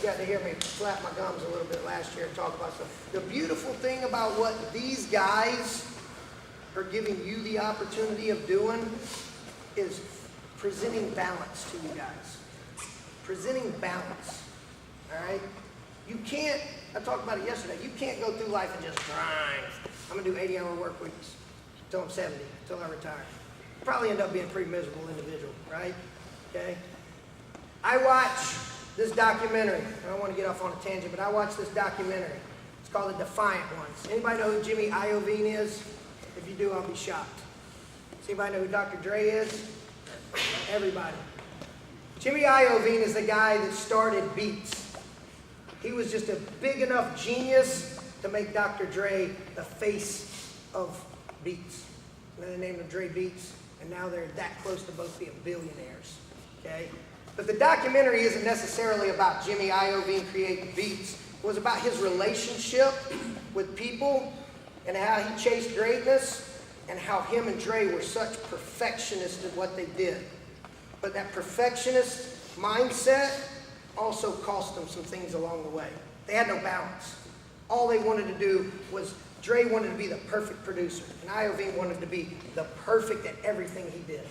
got to hear me flap my gums a little bit last year and talk about stuff. The beautiful thing about what these guys are giving you the opportunity of doing is presenting balance to you guys. Presenting balance, all right? You can't, I talked about it yesterday, you can't go through life and just grind. I'm gonna do 80-hour work weeks until I'm 70, until I retire. Probably end up being a pretty miserable individual, right? Okay? I watch this documentary. I don't want to get off on a tangent, but I watched this documentary. It's called The Defiant Ones. Anybody know who Jimmy Iovine is? If you do, I'll be shocked. Does anybody know who Dr. Dre is? Everybody. Jimmy Iovine is the guy that started Beats. He was just a big enough genius to make Dr. Dre the face of Beats. And then they named him Dre Beats, and now they're that close to both being billionaires. Okay? But the documentary isn't necessarily about Jimmy Iovine creating Beats. It was about his relationship with people and how he chased greatness and how him and Dre were such perfectionists in what they did. But that perfectionist mindset also cost them some things along the way. They had no balance. All they wanted to do was, Dre wanted to be the perfect producer, and Iovine wanted to be the perfect at everything he did.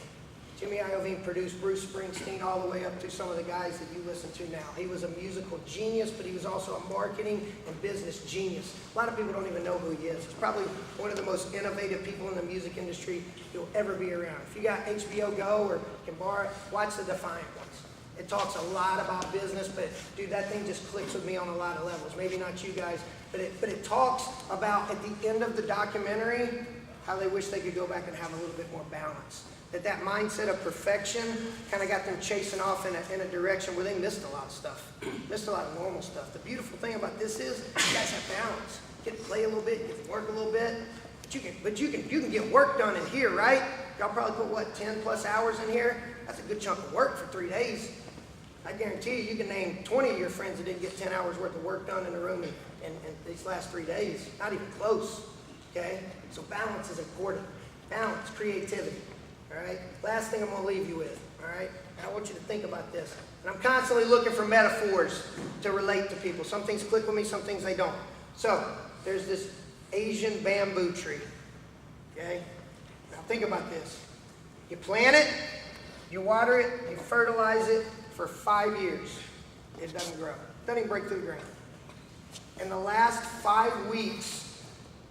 Jimmy Iovine produced Bruce Springsteen all the way up to some of the guys that you listen to now. He was a musical genius, but he was also a marketing and business genius. A lot of people don't even know who he is. He's probably one of the most innovative people in the music industry you'll ever be around. If you got HBO Go or can borrow it, watch The Defiant Ones. It talks a lot about business, but dude, that thing just clicks with me on a lot of levels. Maybe not you guys, but it talks about, at the end of the documentary, how they wish they could go back and have a little bit more balance. That mindset of perfection kind of got them chasing off in a direction where they missed a lot of stuff. Missed a lot of normal stuff. The beautiful thing about this is you guys have balance. You get to play a little bit, you get to work a little bit, but you can get work done in here, right? Y'all probably put, what, 10 plus hours in here? That's a good chunk of work for 3 days. I guarantee you can name 20 of your friends that didn't get 10 hours worth of work done in a room in these last 3 days. Not even close, okay? So balance is important. Balance, creativity. All right, last thing I'm going to leave you with, all right? I want you to think about this. And I'm constantly looking for metaphors to relate to people. Some things click with me, some things they don't. So, there's this Asian bamboo tree, okay? Now think about this. You plant it, you water it, you fertilize it for 5 years. It doesn't grow. It doesn't even break through the ground. In the last 5 weeks,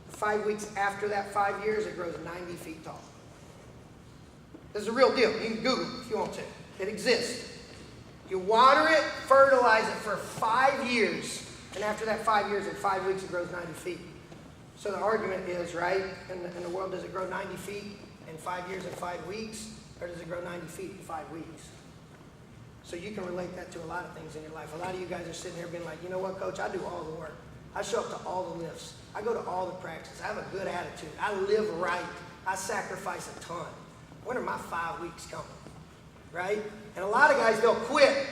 5 weeks after that 5 years, it grows 90 feet tall. This is a real deal. You can Google it if you want to. It exists. You water it, fertilize it for 5 years, and after that 5 years, in 5 weeks, it grows 90 feet. So the argument is, right, in the world, does it grow 90 feet in 5 years and 5 weeks, or does it grow 90 feet in 5 weeks? So you can relate that to a lot of things in your life. A lot of you guys are sitting here being like, you know what, Coach, I do all the work. I show up to all the lifts. I go to all the practices. I have a good attitude. I live right. I sacrifice a ton. When are my 5 weeks coming, right? And a lot of guys, they'll quit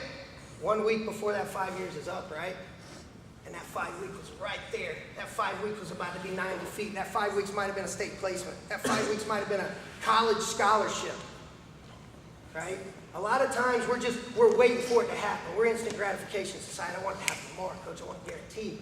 1 week before that 5 years is up, right? And that 5 week was right there. That 5 weeks was about to be 90 feet. That 5 weeks might have been a state placement. That 5 weeks might have been a college scholarship, right? A lot of times we're waiting for it to happen. We're instant gratification society. I want it to happen tomorrow, Coach. I want to guarantee,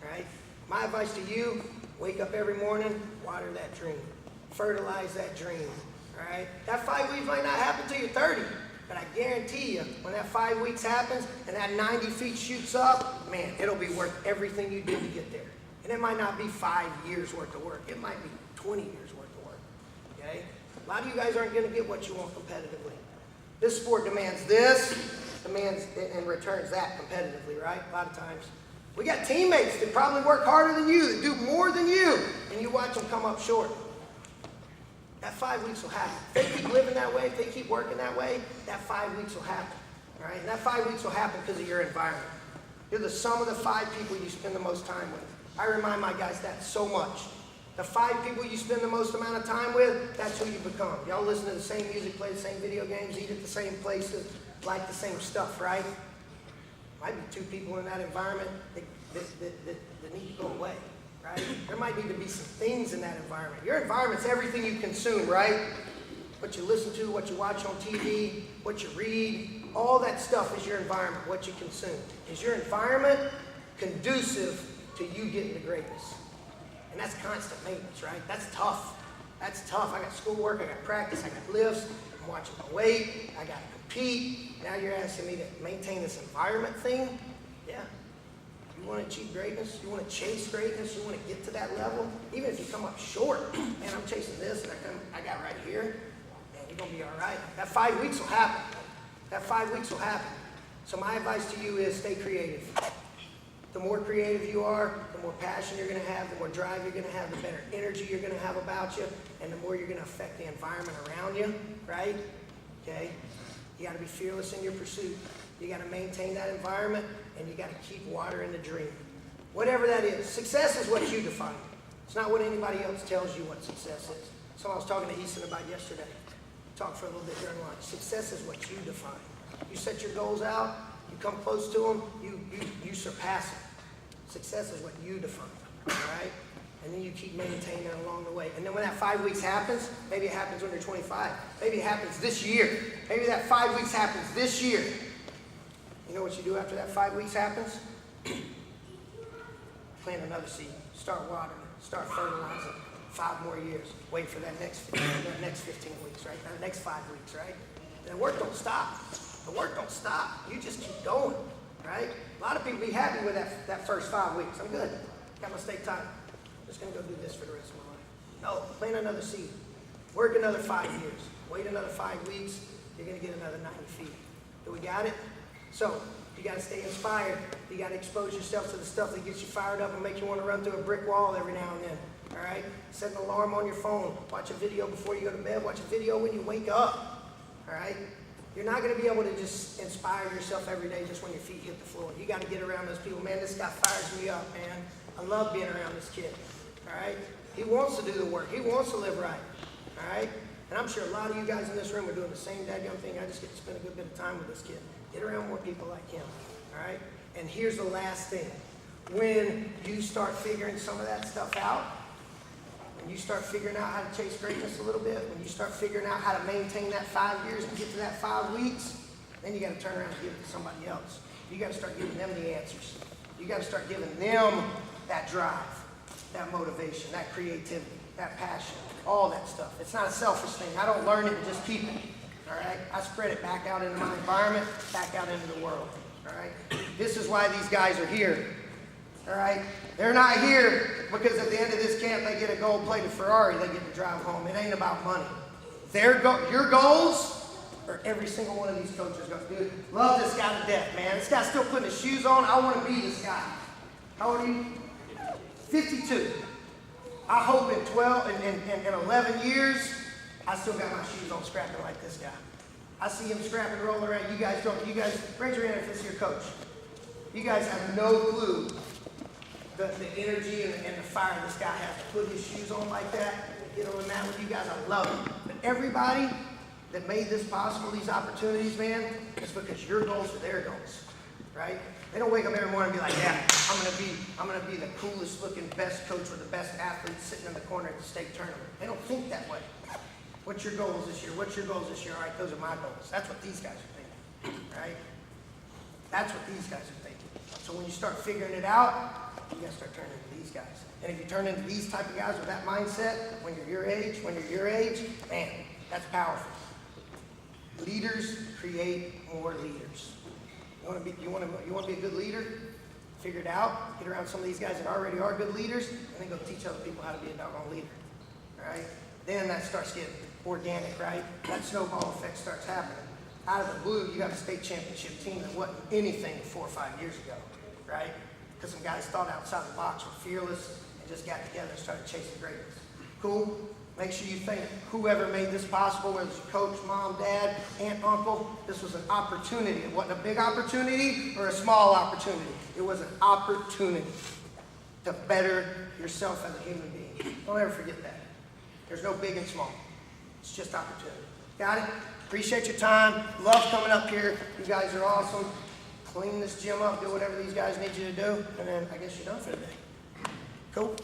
right? My advice to you, wake up every morning, water that dream. Fertilize that dream. All right? That 5 weeks might not happen till you're 30, but I guarantee you, when that 5 weeks happens and that 90 feet shoots up, man, it'll be worth everything you did to get there. And it might not be 5 years worth of work. It might be 20 years worth of work. Okay? A lot of you guys aren't going to get what you want competitively. This sport demands this, demands and returns that competitively, right? A lot of times. We got teammates that probably work harder than you, that do more than you, and you watch them come up short. That 5 weeks will happen. If they keep living that way, if they keep working that way, that 5 weeks will happen. All right? And that 5 weeks will happen because of your environment. You're the sum of the 5 people you spend the most time with. I remind my guys that so much. The 5 people you spend the most amount of time with, that's who you become. Y'all listen to the same music, play the same video games, eat at the same places, like the same stuff, right? Might be 2 people in that environment that need to go away. Right? There might need to be some things in that environment. Your environment's everything you consume, right? What you listen to, what you watch on TV, what you read, all that stuff is your environment, what you consume. Is your environment conducive to you getting to greatness? And that's constant maintenance, right? That's tough. That's tough. I got schoolwork, I got practice, I got lifts, I'm watching my weight, I got to compete. Now you're asking me to maintain this environment thing? Yeah. You want to achieve greatness? You want to chase greatness? You want to get to that level? Even if you come up short, man, I'm chasing this and I got right here, man, you're going to be all right. That 5 weeks will happen. That 5 weeks will happen. So my advice to you is stay creative. The more creative you are, the more passion you're going to have, the more drive you're going to have, the better energy you're going to have about you, and the more you're going to affect the environment around you, right? Okay? You got to be fearless in your pursuit. You got to maintain that environment, and you got to keep watering the dream. Whatever that is. Success is what you define. It's not what anybody else tells you what success is. Someone I was talking to Easton about yesterday. Talked for a little bit during lunch. Success is what you define. You set your goals out, you come close to them, you surpass them. Success is what you define, all right? And then you keep maintaining that along the way. And then when that 5 weeks happens, maybe it happens when you're 25. Maybe it happens this year. Maybe that 5 weeks happens this year. You know what you do after that 5 weeks happens? Plant another seed. Start watering it. Start fertilizing. 5 more years. Wait for that next 15 weeks, right? That next 5 weeks, right? And the work don't stop. The work don't stop. You just keep going, right? A lot of people be happy with that first 5 weeks. I'm good. Got my steak time. I'm just going to go do this for the rest of my life. No, plant another seed. Work another 5 years. Wait another 5 weeks. You're going to get another 90 feet. Do we got it? So, you got to stay inspired. You got to expose yourself to the stuff that gets you fired up and make you want to run through a brick wall every now and then. All right? Set an alarm on your phone. Watch a video before you go to bed. Watch a video when you wake up. All right? You're not going to be able to just inspire yourself every day just when your feet hit the floor. You got to get around those people. Man, this guy fires me up, man. I love being around this kid. All right? He wants to do the work. He wants to live right. All right? And I'm sure a lot of you guys in this room are doing the same dadgum thing. I just get to spend a good bit of time with this kid. Get around more people like him. All right? And here's the last thing. When you start figuring some of that stuff out, when you start figuring out how to chase greatness a little bit, when you start figuring out how to maintain that 5 years and get to that 5 weeks, then you got to turn around and give it to somebody else. You got to start giving them the answers. You got to start giving them that drive, that motivation, that creativity, that passion, all that stuff. It's not a selfish thing. I don't learn it and just keep it. All right? I spread it back out into my environment, back out into the world. All right? This is why these guys are here. All right? They're not here because at the end of this camp they get a gold-plated Ferrari they get to drive home. It ain't about money. Your goals are every single one of these coaches' goals. Dude, love this guy to death, man. This guy's still putting his shoes on. I want to be this guy. How old are you? 52. I hope in 11 years, I still got my shoes on scrapping like this guy. I see him scrapping, rolling around. You guys don't. You guys, raise your hand if it's your coach. You guys have no clue the energy and the fire this guy has to put his shoes on like that, get on the mat with you guys. I love it. But everybody that made this possible, these opportunities, man, it's because your goals are their goals, right? They don't wake up every morning and be like, yeah, I'm gonna be the coolest looking, best coach with the best athlete sitting in the corner at the state tournament. They don't think that way. What's your goals this year? What's your goals this year? All right, those are my goals. That's what these guys are thinking, right? That's what these guys are thinking. So when you start figuring it out, you gotta start turning into these guys. And if you turn into these type of guys with that mindset, when you're your age, man, that's powerful. Leaders create more leaders. You want to be a good leader? Figure it out. Get around some of these guys that already are good leaders, and then go teach other people how to be a doggone leader. All right? Then that starts getting organic, right? That snowball effect starts happening. Out of the blue, you got a state championship team that wasn't anything 4 or 5 years ago, right? Because some guys thought outside the box, were fearless, and just got together and started chasing greatness. Cool? Make sure you think whoever made this possible, whether it's your coach, mom, dad, aunt, uncle, this was an opportunity. It wasn't a big opportunity or a small opportunity. It was an opportunity to better yourself as a human being. Don't ever forget that. There's no big and small. It's just opportunity. Got it? Appreciate your time. Love coming up here. You guys are awesome. Clean this gym up. Do whatever these guys need you to do. And then I guess you're done for the day. Cool?